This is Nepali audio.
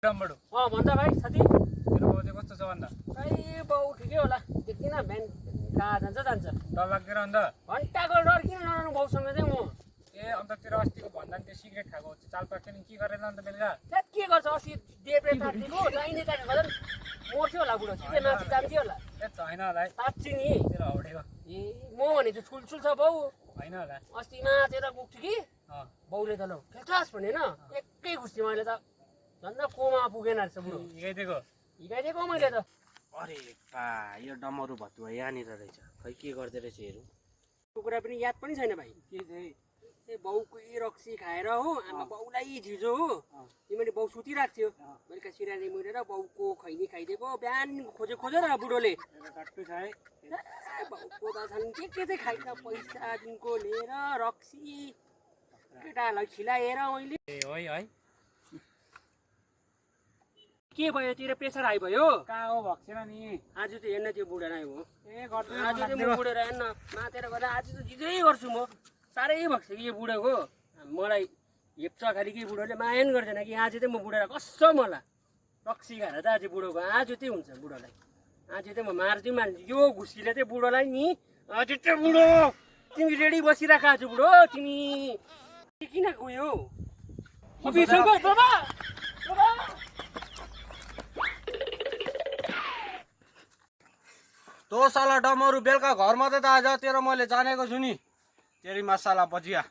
रामबडो भन्दा भाइ साथी तेरो बाउ चाहिँ कस्तो छ भन्दा भाइ बाउ ठिकै होला देख्दिन बिहान कहाँ जान्छ डर लाग्दैन अन्त घन्टाको डर किन नराउनु बाउसँग चाहिँ म ए अन्त तेरो अस्तिको भन्दा नि त्यो सिगरेट खाएको चाल पाएको नि के गरेन अन्त बेलुका त्यहाँ के गर्छ अस्ति देब्रे तातिको लाइने काटेको झन् मर्थ्यो होला बुढो छिटै माथि जान्थ्यो होला ए छैन होला है साँच्ची नि तेरो हौडेको ए म भने चाहिँ छुलछुल छ बाउ होइन होला अस्ति माथेर गएको कि अँ बाउले त ल खेल्छास भनेन एकै घुस्ती मैले त झन् कोमा पुगेन रहेछ बुढो हिँडाइदिएको हिँडाइदिएको मैले त अरे बा यो डमरू भतुवा यहाँनिर रहेछ खै के गर्दै रहेछ हेरौँ त्यो कुरा पनि याद पनि छैन भाइ के चाहिँ ए बाउकै रक्सी खाएर हो आमा बाउलाई झिजो हो तिमीले बाउ सुतिरहेको थियो बेलुका सिरानी मुरेर बाउको खैनी खाइदिएको बिहान खोजेर बुढोले कट्टु छ है बाउको त छन् के चाहिँ खाइछ पैसादेखिको लिएर रक्सी केटाहरूलाई खिलाएर मैले ए है के भयो तेरो प्रेसर हाई भयो कहाँ हो भक्सेन नि आज त हेर्न त्यो बुढा नै हो ए गर्दैन आज चाहिँ म बुढेर हेर्न मातेर गर्दा आज त जिजै गर्छु म साह्रै भक्छ कि यो बुढोको मलाई हेप्छ खालि कि बुढोले माया पनि गर्दैन कि आज चाहिँ म बुढेर कसम होला रक्सी खाएर त आज बुढोको आज चाहिँ हुन्छ बुढोलाई आज चाहिँ म मार्छु यो घुसीले चाहिँ बुढोलाई नि आज चाहिँ बुढो तिमी रेडी बसिरहेको आज बुढो तिमी किन गयो तो साला डमरू बेलुका घरमा त आज तेरो मैले जानेको छु नि तेरी मसाला बजिया